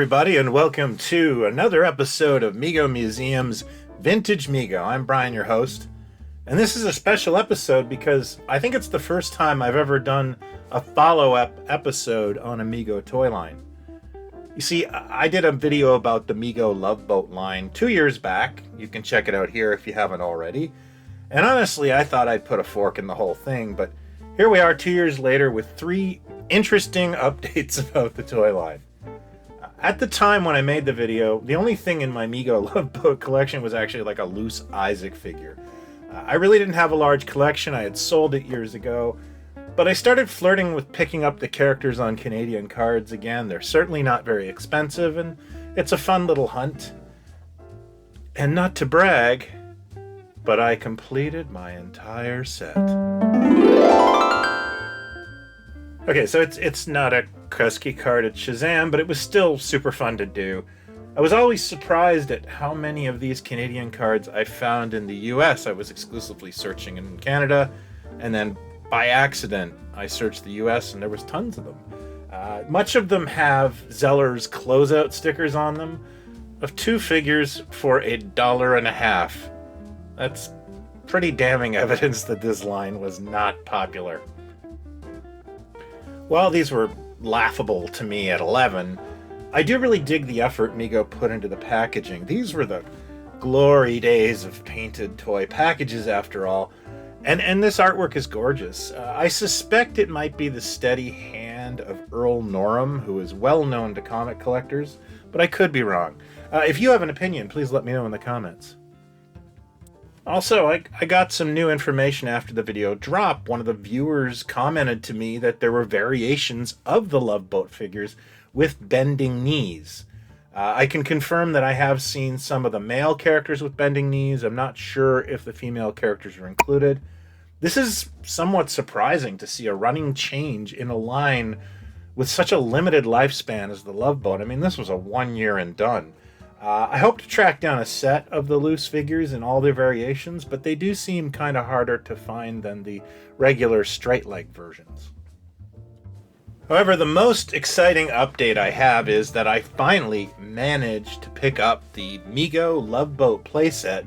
everybody, and welcome to another episode of MegoMuseum's Vintage Mego. I'm Brian, your host, and this is a special episode because I think it's the first time I've ever done a follow-up episode on a Mego toy line. You see, I did a video about the Mego Love Boat line 2 years back. You can check it out here if you haven't already. And honestly, I thought I'd put a fork in the whole thing, but here we are 2 years later with three interesting updates about the toy line. At the time when I made the video, the only thing in my Mego Love Boat collection was actually like a loose Isaac figure. I really didn't have a large collection. I had sold it years ago, but I started flirting with picking up the characters on Canadian cards again. They're certainly not very expensive, and it's a fun little hunt. And not to brag, but I completed my entire set. Okay, so it's not a Kresge card at Shazam, but it was still super fun to do. I was always surprised at how many of these Canadian cards I found in the US. I was exclusively searching in Canada, and then by accident I searched the US and there was tons of them. Much of them have Zeller's closeout stickers on them, of two figures for $1.50. That's pretty damning evidence that this line was not popular. While these were laughable to me at 11, I do really dig the effort Mego put into the packaging. These were the glory days of painted toy packages, after all, and this artwork is gorgeous. I suspect it might be the steady hand of Earl Norham, who is well known to comic collectors, but I could be wrong. If you have an opinion, please let me know in the comments. Also, I got some new information after the video dropped. One of the viewers commented to me that there were variations of the Love Boat figures with bending knees. I can confirm that I have seen some of the male characters with bending knees. I'm not sure if the female characters are included. This is somewhat surprising to see a running change in a line with such a limited lifespan as the Love Boat. I mean, this was a 1 year and done. I hope to track down a set of the loose figures in all their variations, but they do seem kind of harder to find than the regular straight-leg versions. However, the most exciting update I have is that I finally managed to pick up the Mego Love Boat Playset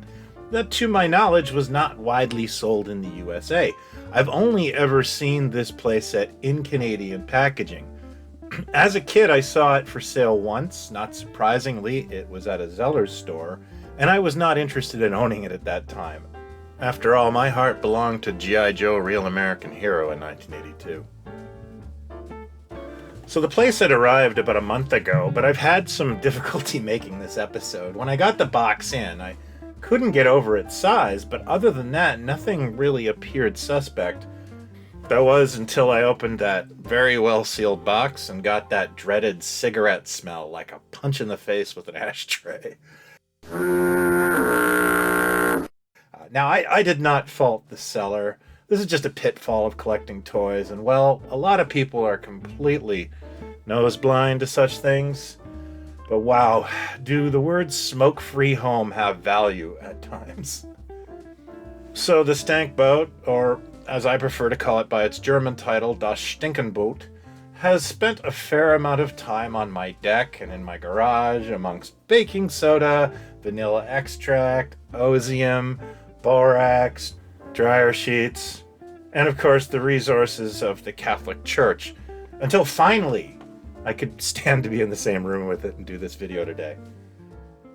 that, to my knowledge, was not widely sold in the USA. I've only ever seen this playset in Canadian packaging. As a kid, I saw it for sale once. Not surprisingly, it was at a Zeller's store, and I was not interested in owning it at that time. After all, my heart belonged to G.I. Joe Real American Hero in 1982. So the playset arrived about a month ago, but I've had some difficulty making this episode. When I got the box in, I couldn't get over its size, but other than that, nothing really appeared suspect. That was until I opened that very well-sealed box and got that dreaded cigarette smell, like a punch in the face with an ashtray. Now, I did not fault the seller. This is just a pitfall of collecting toys, and well, a lot of people are completely nose-blind to such things. But wow, do the words smoke-free home have value at times. So the stank boat, or as I prefer to call it by its German title, Das Stinkenboot, has spent a fair amount of time on my deck and in my garage amongst baking soda, vanilla extract, osium, borax, dryer sheets, and of course the resources of the Catholic Church, until finally I could stand to be in the same room with it and do this video today.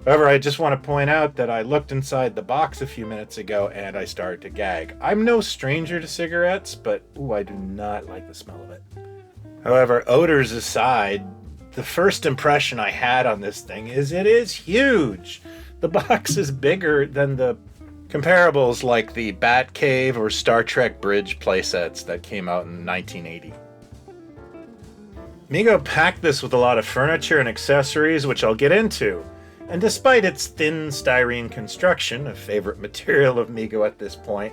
However, I just want to point out that I looked inside the box a few minutes ago and I started to gag. I'm no stranger to cigarettes, but I do not like the smell of it. However, odors aside, the first impression I had on this thing is it is huge. The box is bigger than the comparables like the Batcave or Star Trek Bridge playsets that came out in 1980. Mego packed this with a lot of furniture and accessories, which I'll get into. And despite its thin styrene construction, a favorite material of Mego at this point,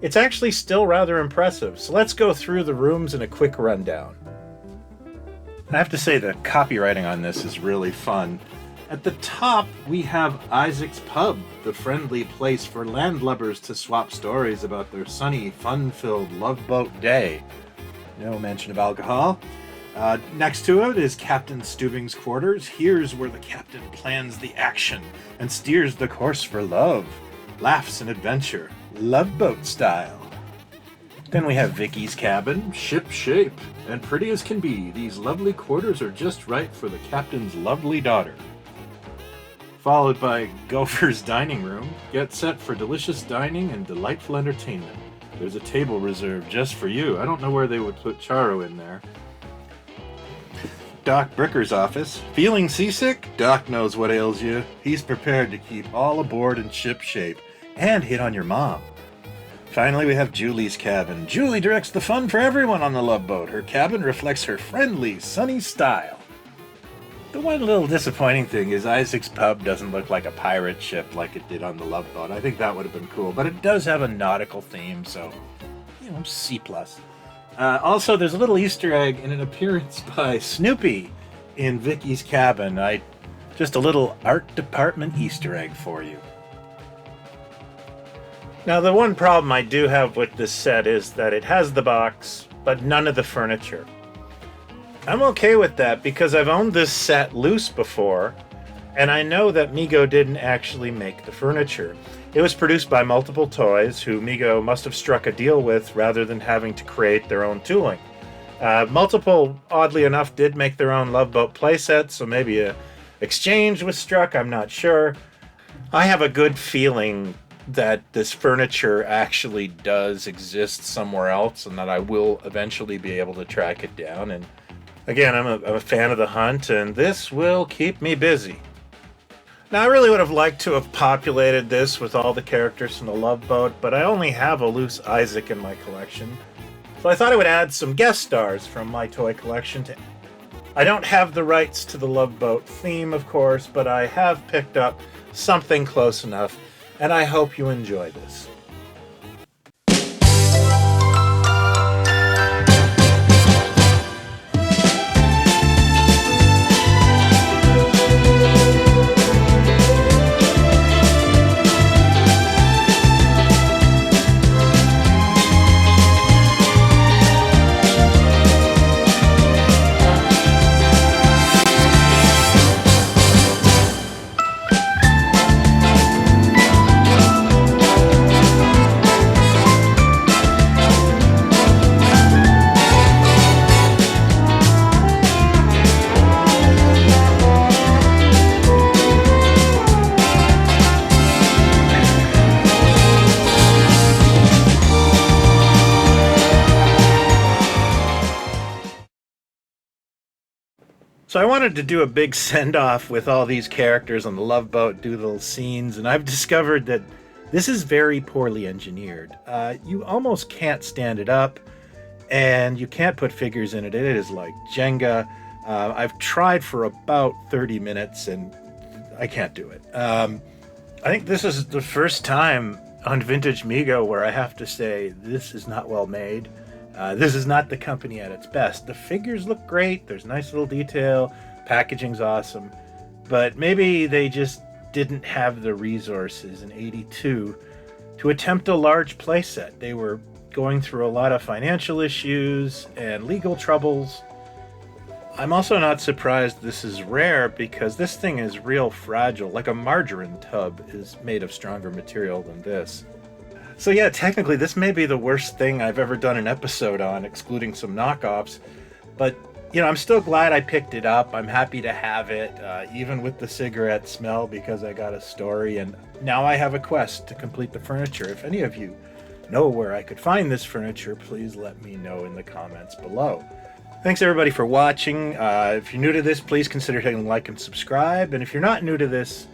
it's actually still rather impressive. So let's go through the rooms in a quick rundown. I have to say the copywriting on this is really fun. At the top, we have Isaac's Pub, the friendly place for landlubbers to swap stories about their sunny, fun-filled Love Boat day. No mention of alcohol. Next to it is Captain Stubing's quarters. Here's where the captain plans the action and steers the course for love, laughs and adventure, Love Boat style. Then we have Vicky's cabin, ship shape, and pretty as can be. These lovely quarters are just right for the captain's lovely daughter. Followed by Gopher's dining room. Get set for delicious dining and delightful entertainment. There's a table reserved just for you. I don't know where they would put Charo in there. Doc Bricker's office. Feeling seasick? Doc knows what ails you. He's prepared to keep all aboard in ship shape and hit on your mom. Finally, we have Julie's cabin. Julie directs the fun for everyone on the Love Boat. Her cabin reflects her friendly, sunny style. The one little disappointing thing is Isaac's pub doesn't look like a pirate ship like it did on the Love Boat. I think that would have been cool, but it does have a nautical theme, so, C+. Also, there's a little Easter egg in an appearance by Snoopy in Vicky's cabin. Just a little art department Easter egg for you. Now, the one problem I do have with this set is that it has the box, but none of the furniture. I'm okay with that because I've owned this set loose before, and I know that Mego didn't actually make the furniture. It was produced by Multiple Toys, who Mego must have struck a deal with rather than having to create their own tooling. Multiple, oddly enough, did make their own Love Boat Playset, so maybe a exchange was struck, I'm not sure. I have a good feeling that this furniture actually does exist somewhere else and that I will eventually be able to track it down. And again, I'm a fan of the hunt, and this will keep me busy. Now, I really would have liked to have populated this with all the characters from the Love Boat, but I only have a loose Isaac in my collection. So I thought I would add some guest stars from my toy collection. I don't have the rights to the Love Boat theme, of course, but I have picked up something close enough, and I hope you enjoy this. So I wanted to do a big send-off with all these characters on the Love Boat, do little scenes, and I've discovered that this is very poorly engineered. You almost can't stand it up, and you can't put figures in it. It is like Jenga. I've tried for about 30 minutes, and I can't do it. I think this is the first time on Vintage Mego where I have to say this is not well made. This is not the company at its best. The figures look great, there's nice little detail, packaging's awesome, but maybe they just didn't have the resources in '82 to attempt a large playset. They were going through a lot of financial issues and legal troubles. I'm also not surprised this is rare because this thing is real fragile, like a margarine tub is made of stronger material than this. So yeah, technically this may be the worst thing I've ever done an episode on, excluding some knockoffs. But, I'm still glad I picked it up. I'm happy to have it, even with the cigarette smell, because I got a story. And now I have a quest to complete the furniture. If any of you know where I could find this furniture, please let me know in the comments below. Thanks everybody for watching. If you're new to this, please consider hitting like and subscribe. And if you're not new to this,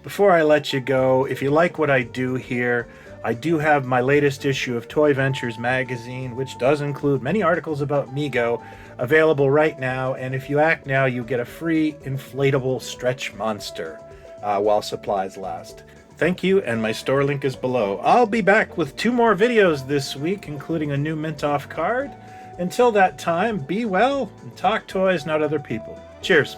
before I let you go, if you like what I do here, I do have my latest issue of Toy Ventures magazine, which does include many articles about Mego, available right now, and if you act now, you get a free inflatable stretch monster while supplies last. Thank you, and my store link is below. I'll be back with 2 more videos this week, including a new mint-off card. Until that time, be well, and talk toys, not other people. Cheers.